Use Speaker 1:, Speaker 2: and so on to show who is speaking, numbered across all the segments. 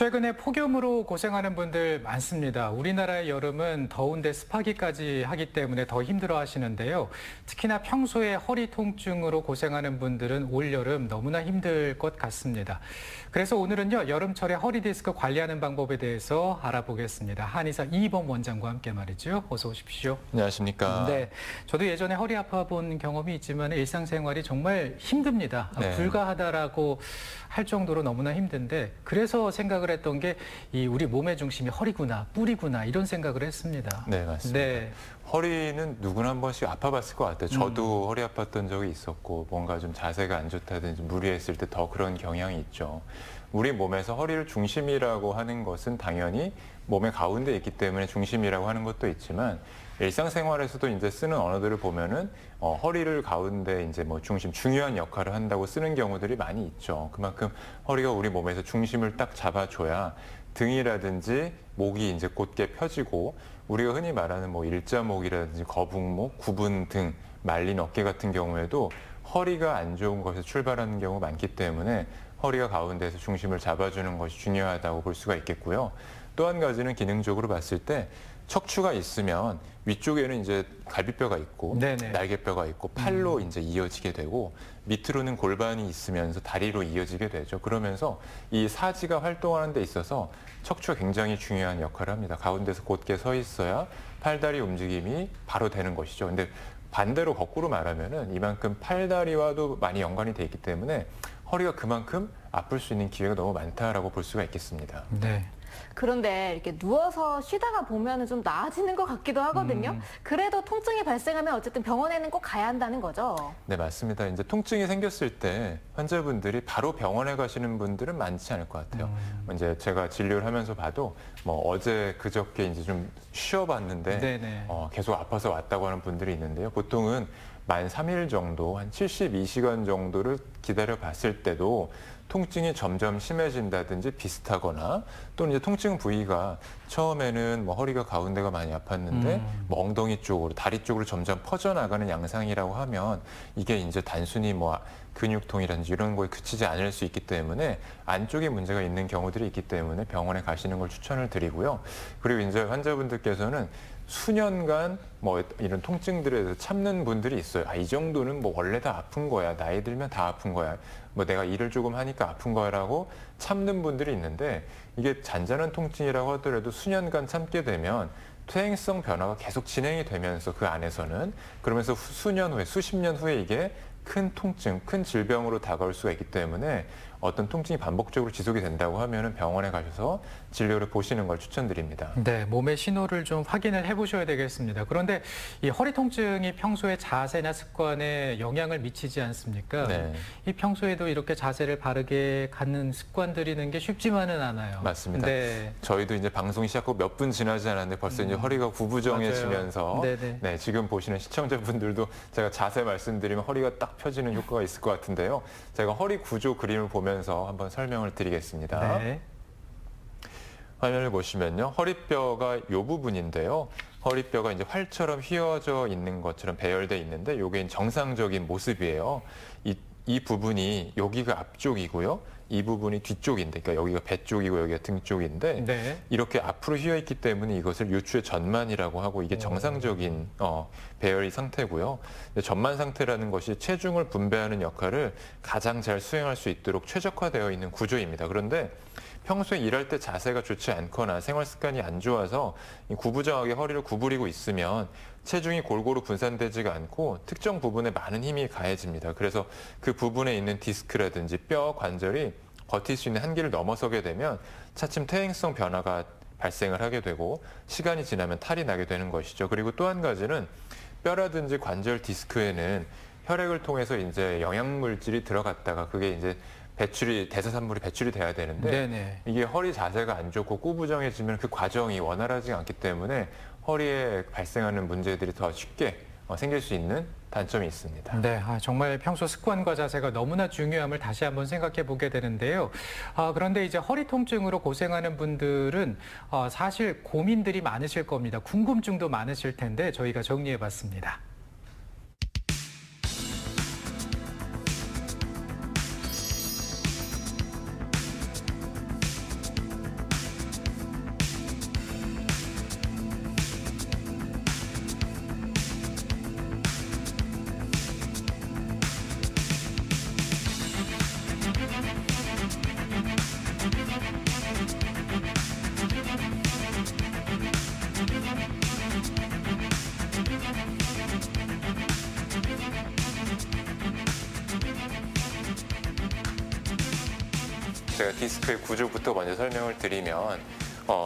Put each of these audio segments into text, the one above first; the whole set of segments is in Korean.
Speaker 1: 최근에 폭염으로 고생하는 분들 많습니다. 우리나라의 여름은 더운데 습하기까지 하기 때문에 더 힘들어 하시는데요. 특히나 평소에 허리 통증으로 고생하는 분들은 올여름 너무나 힘들 것 같습니다. 그래서 오늘은요, 여름철에 허리 디스크 관리하는 방법에 대해서 알아보겠습니다. 한의사 이희범 원장과 함께 말이죠. 어서 오십시오.
Speaker 2: 안녕하십니까.
Speaker 1: 네, 저도 예전에 허리 아파본 경험이 있지만 일상생활이 정말 힘듭니다.
Speaker 2: 네.
Speaker 1: 불가하다라고 할 정도로 너무나 힘든데 그래서 생각을 했던 게 이 우리 몸의 중심이 허리구나, 뿌리구나 이런 생각을 했습니다.
Speaker 2: 네, 맞습니다.
Speaker 1: 네.
Speaker 2: 허리는 누구나 한 번씩 아파봤을 것 같아요. 저도 허리 아팠던 적이 있었고 뭔가 좀 자세가 안 좋다든지 무리했을 때 더 그런 경향이 있죠. 우리 몸에서 허리를 중심이라고 하는 것은 당연히 몸의 가운데 있기 때문에 중심이라고 하는 것도 있지만 일상생활에서도 이제 쓰는 언어들을 보면은 허리를 가운데 이제 뭐 중심, 중요한 역할을 한다고 쓰는 경우들이 많이 있죠. 그만큼 허리가 우리 몸에서 중심을 딱 잡아줘야 등이라든지 목이 이제 곧게 펴지고 우리가 흔히 말하는 뭐 일자목이라든지 거북목, 굽은 등, 말린 어깨 같은 경우에도 허리가 안 좋은 것에서 출발하는 경우가 많기 때문에 허리가 가운데에서 중심을 잡아주는 것이 중요하다고 볼 수가 있겠고요. 또 한 가지는 기능적으로 봤을 때 척추가 있으면 위쪽에는 이제 갈비뼈가 있고
Speaker 1: 네네.
Speaker 2: 날개뼈가 있고 팔로 이제 이어지게 되고 밑으로는 골반이 있으면서 다리로 이어지게 되죠. 그러면서 이 사지가 활동하는 데 있어서 척추가 굉장히 중요한 역할을 합니다. 가운데서 곧게 서 있어야 팔다리 움직임이 바로 되는 것이죠. 근데 반대로 거꾸로 말하면은 이만큼 팔다리와도 많이 연관이 돼 있기 때문에 허리가 그만큼 아플 수 있는 기회가 너무 많다라고 볼 수가 있겠습니다.
Speaker 1: 네.
Speaker 3: 그런데 이렇게 누워서 쉬다가 보면 좀 나아지는 것 같기도 하거든요. 그래도 통증이 발생하면 어쨌든 병원에는 꼭 가야 한다는 거죠.
Speaker 2: 네, 맞습니다. 이제 통증이 생겼을 때 환자분들이 바로 병원에 가시는 분들은 많지 않을 것 같아요. 이제 제가 진료를 하면서 봐도 뭐 어제 그저께 이제 좀 쉬어봤는데
Speaker 1: 네네.
Speaker 2: 계속 아파서 왔다고 하는 분들이 있는데요. 보통은 만 3일 정도, 한 72시간 정도를 기다려 봤을 때도 통증이 점점 심해진다든지 비슷하거나 또는 이제 통증 부위가 처음에는 뭐 허리가 가운데가 많이 아팠는데 뭐 엉덩이 쪽으로, 다리 쪽으로 점점 퍼져나가는 양상이라고 하면 이게 이제 단순히 뭐 근육통이라든지 이런 거에 그치지 않을 수 있기 때문에 안쪽에 문제가 있는 경우들이 있기 때문에 병원에 가시는 걸 추천을 드리고요. 그리고 이제 환자분들께서는 수년간 뭐 이런 통증들에 대해서 참는 분들이 있어요. 이 정도는 뭐 원래 다 아픈 거야. 나이 들면 다 아픈 거야. 뭐 내가 일을 조금 하니까 아픈 거야라고 참는 분들이 있는데 이게 잔잔한 통증이라고 하더라도 수년간 참게 되면 퇴행성 변화가 계속 진행이 되면서 그 안에서는 그러면서 수년 후에, 수십 년 후에 이게 큰 통증, 큰 질병으로 다가올 수가 있기 때문에 어떤 통증이 반복적으로 지속이 된다고 하면 병원에 가셔서 진료를 보시는 걸 추천드립니다.
Speaker 1: 네, 몸의 신호를 좀 확인을 해보셔야 되겠습니다. 그런데 이 허리 통증이 평소에 자세나 습관에 영향을 미치지 않습니까?
Speaker 2: 네.
Speaker 1: 이 평소에도 이렇게 자세를 바르게 갖는 습관 들이는 게 쉽지만은 않아요.
Speaker 2: 맞습니다.
Speaker 1: 네.
Speaker 2: 저희도 이제 방송 시작하고 몇 분 지나지 않았는데 벌써 이제 허리가 구부정해지면서
Speaker 1: 네네.
Speaker 2: 네, 지금 보시는 시청자분들도 제가 자세 말씀드리면 허리가 딱 펴지는 효과가 있을 것 같은데요. 제가 허리 구조 그림을 보면서 한번 설명을 드리겠습니다.
Speaker 1: 네.
Speaker 2: 화면을 보시면요. 허리뼈가 이 부분인데요. 허리뼈가 이제 활처럼 휘어져 있는 것처럼 배열돼 있는데 이게 정상적인 모습이에요. 이 부분이 여기가 앞쪽이고요. 이 부분이 뒤쪽인데, 그러니까 여기가 배 쪽이고 여기가 등 쪽인데
Speaker 1: 네.
Speaker 2: 이렇게 앞으로 휘어 있기 때문에 이것을 요추의 전만이라고 하고 이게 정상적인 배열의 상태고요. 전만 상태라는 것이 체중을 분배하는 역할을 가장 잘 수행할 수 있도록 최적화되어 있는 구조입니다. 그런데 평소에 일할 때 자세가 좋지 않거나 생활 습관이 안 좋아서 구부정하게 허리를 구부리고 있으면 체중이 골고루 분산되지가 않고 특정 부분에 많은 힘이 가해집니다. 그래서 그 부분에 있는 디스크라든지 뼈, 관절이 버틸 수 있는 한계를 넘어서게 되면 차츰 퇴행성 변화가 발생을 하게 되고 시간이 지나면 탈이 나게 되는 것이죠. 그리고 또 한 가지는 뼈라든지 관절 디스크에는 혈액을 통해서 이제 영양물질이 들어갔다가 그게 이제 대사산물이 배출이 돼야 되는데
Speaker 1: 네네.
Speaker 2: 이게 허리 자세가 안 좋고 꾸부정해지면 그 과정이 원활하지 않기 때문에 허리에 발생하는 문제들이 더 쉽게 생길 수 있는 단점이 있습니다.
Speaker 1: 네, 정말 평소 습관과 자세가 너무나 중요함을 다시 한번 생각해 보게 되는데요. 그런데 이제 허리 통증으로 고생하는 분들은 사실 고민들이 많으실 겁니다. 궁금증도 많으실 텐데 저희가 정리해 봤습니다.
Speaker 2: 제가 디스크의 구조부터 먼저 설명을 드리면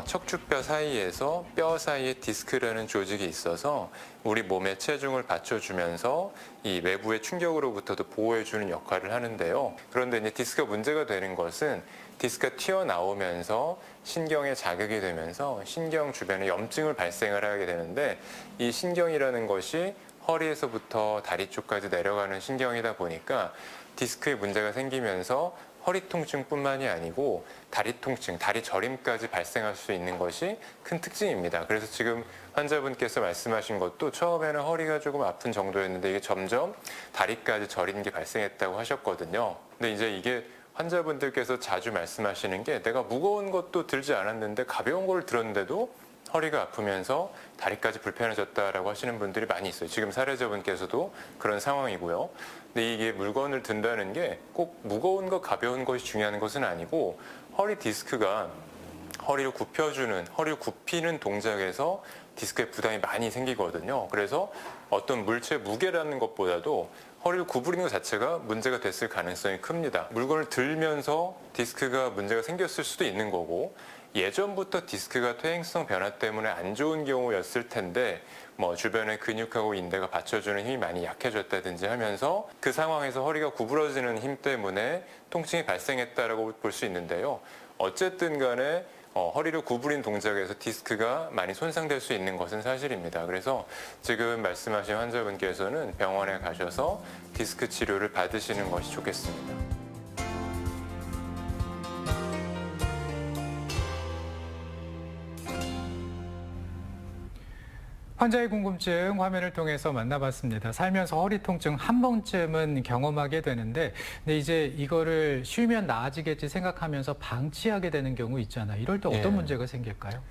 Speaker 2: 척추뼈 사이에서 뼈 사이에 디스크라는 조직이 있어서 우리 몸의 체중을 받쳐주면서 이 외부의 충격으로부터도 보호해주는 역할을 하는데요. 그런데 이제 디스크가 문제가 되는 것은 디스크가 튀어나오면서 신경에 자극이 되면서 신경 주변에 염증을 발생을 하게 되는데 이 신경이라는 것이 허리에서부터 다리 쪽까지 내려가는 신경이다 보니까 디스크에 문제가 생기면서 허리 통증뿐만이 아니고 다리 통증, 다리 저림까지 발생할 수 있는 것이 큰 특징입니다. 그래서 지금 환자분께서 말씀하신 것도 처음에는 허리가 조금 아픈 정도였는데 이게 점점 다리까지 저리는 게 발생했다고 하셨거든요. 근데 이제 이게 환자분들께서 자주 말씀하시는 게 내가 무거운 것도 들지 않았는데 가벼운 걸 들었는데도 허리가 아프면서 다리까지 불편해졌다라고 하시는 분들이 많이 있어요. 지금 사례자분께서도 그런 상황이고요. 근데 이게 물건을 든다는 게 꼭 무거운 것, 가벼운 것이 중요한 것은 아니고 허리 디스크가 허리를 굽혀주는, 허리를 굽히는 동작에서 디스크에 부담이 많이 생기거든요. 그래서 어떤 물체 무게라는 것보다도 허리를 구부리는 것 자체가 문제가 됐을 가능성이 큽니다. 물건을 들면서 디스크가 문제가 생겼을 수도 있는 거고 예전부터 디스크가 퇴행성 변화 때문에 안 좋은 경우였을 텐데 주변의 근육하고 인대가 받쳐주는 힘이 많이 약해졌다든지 하면서 그 상황에서 허리가 구부러지는 힘 때문에 통증이 발생했다라고 볼 수 있는데요. 어쨌든 간에 허리를 구부린 동작에서 디스크가 많이 손상될 수 있는 것은 사실입니다. 그래서 지금 말씀하신 환자분께서는 병원에 가셔서 디스크 치료를 받으시는 것이 좋겠습니다.
Speaker 1: 환자의 궁금증 화면을 통해서 만나봤습니다. 살면서 허리 통증 한 번쯤은 경험하게 되는데 근데 이제 이거를 쉬면 나아지겠지 생각하면서 방치하게 되는 경우 있잖아요. 이럴 때 어떤 문제가 생길까요?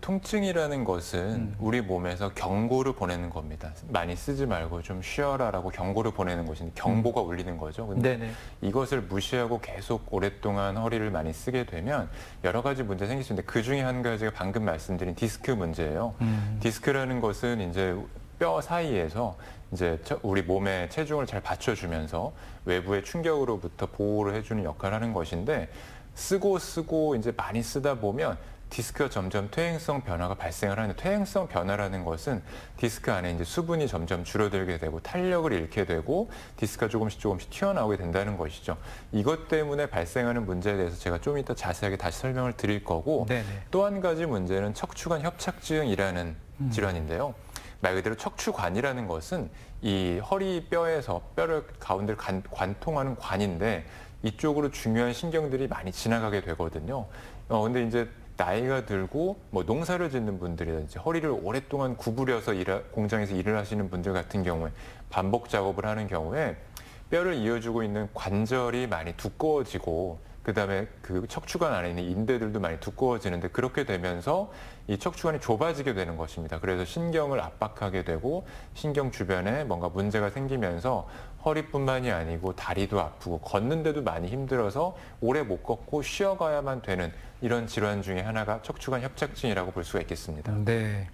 Speaker 2: 통증이라는 것은 우리 몸에서 경고를 보내는 겁니다. 많이 쓰지 말고 좀 쉬어라라고 경고를 보내는 것인데 경보가 울리는 거죠. 근데
Speaker 1: 네네.
Speaker 2: 이것을 무시하고 계속 오랫동안 허리를 많이 쓰게 되면 여러 가지 문제가 생길 수 있는데 그 중에 한 가지가 방금 말씀드린 디스크 문제예요. 디스크라는 것은 이제 뼈 사이에서 이제 우리 몸의 체중을 잘 받쳐주면서 외부의 충격으로부터 보호를 해주는 역할을 하는 것인데 쓰고 이제 많이 쓰다 보면 디스크가 점점 퇴행성 변화가 발생을 하는데 퇴행성 변화라는 것은 디스크 안에 이제 수분이 점점 줄어들게 되고 탄력을 잃게 되고 디스크가 조금씩 튀어나오게 된다는 것이죠. 이것 때문에 발생하는 문제에 대해서 제가 좀 이따 자세하게 다시 설명을 드릴 거고 또 한 가지 문제는 척추관 협착증이라는 질환인데요. 말 그대로 척추관이라는 것은 이 허리 뼈에서 뼈를 가운데를 관통하는 관인데 이쪽으로 중요한 신경들이 많이 지나가게 되거든요. 근데 이제 나이가 들고 농사를 짓는 분들이라든지 허리를 오랫동안 구부려서 공장에서 일을 하시는 분들 같은 경우에 반복 작업을 하는 경우에 뼈를 이어주고 있는 관절이 많이 두꺼워지고 그다음에 그 척추관 안에 있는 인대들도 많이 두꺼워지는데 그렇게 되면서 이 척추관이 좁아지게 되는 것입니다. 그래서 신경을 압박하게 되고 신경 주변에 뭔가 문제가 생기면서 허리뿐만이 아니고 다리도 아프고 걷는데도 많이 힘들어서 오래 못 걷고 쉬어가야만 되는 이런 질환 중에 하나가 척추관 협착증이라고 볼 수가 있겠습니다.
Speaker 1: 네.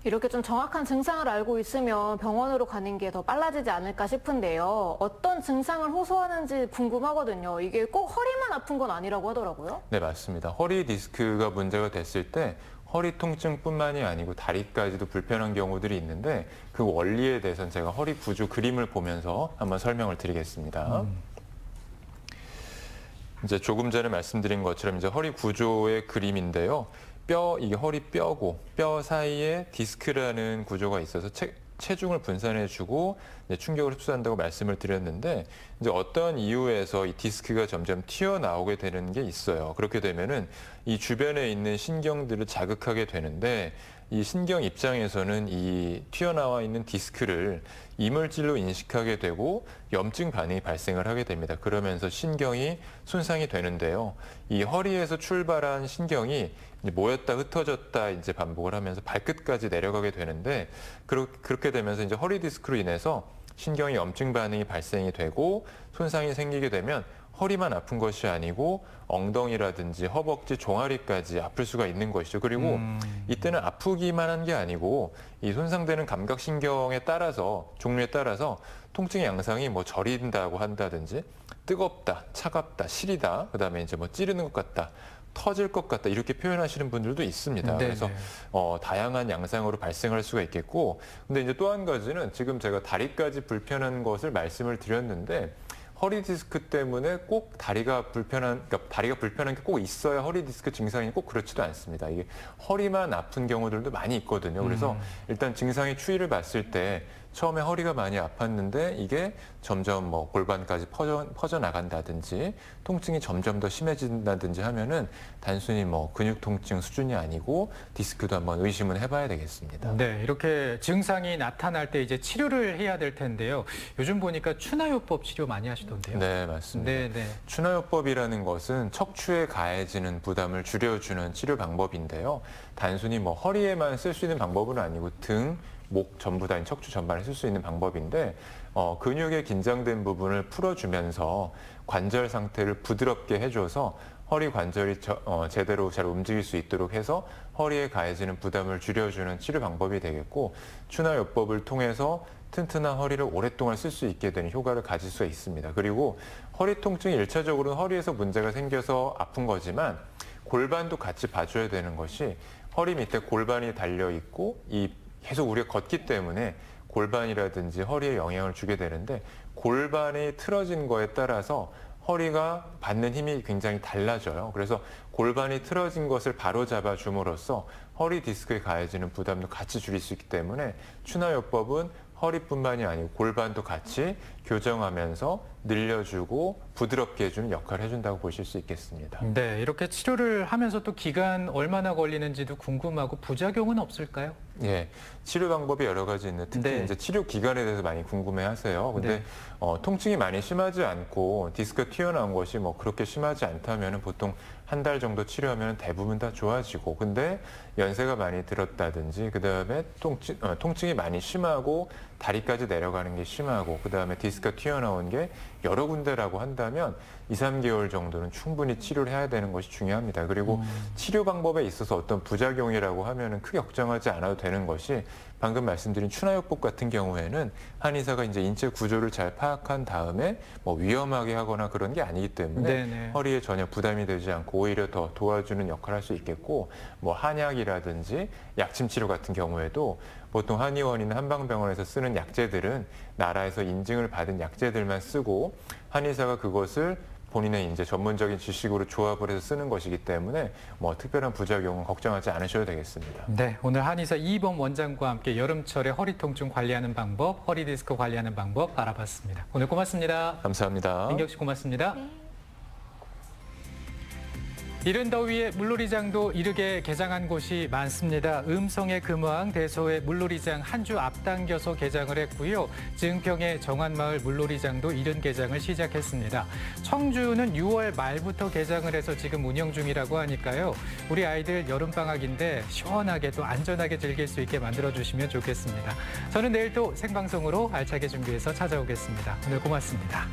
Speaker 3: 이렇게 좀 정확한 증상을 알고 있으면 병원으로 가는 게 더 빨라지지 않을까 싶은데요. 어떤 증상을 호소하는지 궁금하거든요. 이게 꼭 허리만 아픈 건 아니라고 하더라고요.
Speaker 2: 네, 맞습니다. 허리 디스크가 문제가 됐을 때 허리 통증뿐만이 아니고 다리까지도 불편한 경우들이 있는데 그 원리에 대해서는 제가 허리 구조 그림을 보면서 한번 설명을 드리겠습니다. 이제 조금 전에 말씀드린 것처럼 이제 허리 구조의 그림인데요. 이게 허리 뼈고 뼈 사이에 디스크라는 구조가 있어서 체중을 분산해주고 충격을 흡수한다고 말씀을 드렸는데 이제 어떤 이유에서 이 디스크가 점점 튀어나오게 되는 게 있어요. 그렇게 되면은 이 주변에 있는 신경들을 자극하게 되는데 이 신경 입장에서는 이 튀어나와 있는 디스크를 이물질로 인식하게 되고 염증 반응이 발생을 하게 됩니다. 그러면서 신경이 손상이 되는데요. 이 허리에서 출발한 신경이 모였다 흩어졌다 이제 반복을 하면서 발끝까지 내려가게 되는데 그렇게 되면서 이제 허리 디스크로 인해서 신경이 염증 반응이 발생이 되고 손상이 생기게 되면 허리만 아픈 것이 아니고 엉덩이라든지 허벅지, 종아리까지 아플 수가 있는 것이죠. 그리고 이때는 아프기만 한 게 아니고 이 손상되는 감각신경에 따라서 종류에 따라서 통증의 양상이 뭐 저린다고 한다든지 뜨겁다, 차갑다, 시리다, 그다음에 이제 뭐 찌르는 것 같다. 터질 것 같다 이렇게 표현하시는 분들도 있습니다.
Speaker 1: 네네.
Speaker 2: 그래서 다양한 양상으로 발생할 수가 있겠고, 근데 이제 또 한 가지는 지금 제가 다리까지 불편한 것을 말씀을 드렸는데 허리 디스크 때문에 꼭 다리가 불편한 게 꼭 있어야 허리 디스크 증상이 꼭 그렇지도 않습니다. 이게 허리만 아픈 경우들도 많이 있거든요. 그래서 일단 증상의 추이를 봤을 때 처음에 허리가 많이 아팠는데 이게 점점 뭐 골반까지 퍼져 나간다든지 통증이 점점 더 심해진다든지 하면은 단순히 뭐 근육 통증 수준이 아니고 디스크도 한번 의심은 해봐야 되겠습니다.
Speaker 1: 네, 이렇게 증상이 나타날 때 이제 치료를 해야 될 텐데요. 요즘 보니까 추나요법 치료 많이 하시던데요.
Speaker 2: 네, 맞습니다.
Speaker 1: 네, 네.
Speaker 2: 추나요법이라는 것은 척추에 가해지는 부담을 줄여주는 치료 방법인데요. 단순히 뭐 허리에만 쓸 수 있는 방법은 아니고 등, 목 전부 다인 척추 전반에 쓸 수 있는 방법인데 근육의 긴장된 부분을 풀어주면서 관절 상태를 부드럽게 해줘서 허리 관절이 제대로 잘 움직일 수 있도록 해서 허리에 가해지는 부담을 줄여주는 치료 방법이 되겠고, 추나요법을 통해서 튼튼한 허리를 오랫동안 쓸 수 있게 되는 효과를 가질 수가 있습니다. 그리고 허리 통증이 1차적으로는 허리에서 문제가 생겨서 아픈 거지만 골반도 같이 봐줘야 되는 것이, 허리 밑에 골반이 달려 있고 계속 우리가 걷기 때문에 골반이라든지 허리에 영향을 주게 되는데, 골반이 틀어진 거에 따라서 허리가 받는 힘이 굉장히 달라져요. 그래서 골반이 틀어진 것을 바로 잡아 줌으로써 허리 디스크에 가해지는 부담도 같이 줄일 수 있기 때문에 추나요법은 허리뿐만이 아니고 골반도 같이 교정하면서 늘려주고 부드럽게 해주는 역할을 해준다고 보실 수 있겠습니다.
Speaker 1: 네, 이렇게 치료를 하면서 또 기간 얼마나 걸리는지도 궁금하고 부작용은 없을까요?
Speaker 2: 예, 치료 방법이 여러 가지 있는데 특히
Speaker 1: 네.
Speaker 2: 이제 치료 기간에 대해서 많이 궁금해하세요. 근데
Speaker 1: 네.
Speaker 2: 통증이 많이 심하지 않고 디스크가 튀어나온 것이 뭐 그렇게 심하지 않다면 보통 한 달 정도 치료하면 대부분 다 좋아지고, 근데 연세가 많이 들었다든지 그다음에 통증이 많이 심하고 다리까지 내려가는 게 심하고 그다음에 디스크가 튀어나온 게 여러 군데라고 한다면 2, 3개월 정도는 충분히 치료를 해야 되는 것이 중요합니다. 그리고 치료 방법에 있어서 어떤 부작용이라고 하면은 크게 걱정하지 않아도 되는 것이, 방금 말씀드린 추나요법 같은 경우에는 한의사가 이제 인체 구조를 잘 파악한 다음에 뭐 위험하게 하거나 그런 게 아니기 때문에
Speaker 1: 네네.
Speaker 2: 허리에 전혀 부담이 되지 않고 오히려 더 도와주는 역할을 할 수 있겠고, 뭐 한약이라든지 약침 치료 같은 경우에도 보통 한의원이나 한방병원에서 쓰는 약재들은 나라에서 인증을 받은 약재들만 쓰고 한의사가 그것을 본인의 이제 전문적인 지식으로 조합을 해서 쓰는 것이기 때문에 뭐 특별한 부작용은 걱정하지 않으셔도 되겠습니다.
Speaker 1: 네, 오늘 한의사 이범 원장과 함께 여름철에 허리 통증 관리하는 방법, 허리 디스크 관리하는 방법 알아봤습니다. 오늘 고맙습니다.
Speaker 2: 감사합니다.
Speaker 1: 민경 씨 고맙습니다. 이른 더위에 물놀이장도 이르게 개장한 곳이 많습니다. 음성의 금왕, 대서의 물놀이장 한 주 앞당겨서 개장을 했고요. 증평의 정안마을 물놀이장도 이른 개장을 시작했습니다. 청주는 6월 말부터 개장을 해서 지금 운영 중이라고 하니까요. 우리 아이들 여름방학인데 시원하게 또 안전하게 즐길 수 있게 만들어주시면 좋겠습니다. 저는 내일 또 생방송으로 알차게 준비해서 찾아오겠습니다. 오늘 고맙습니다.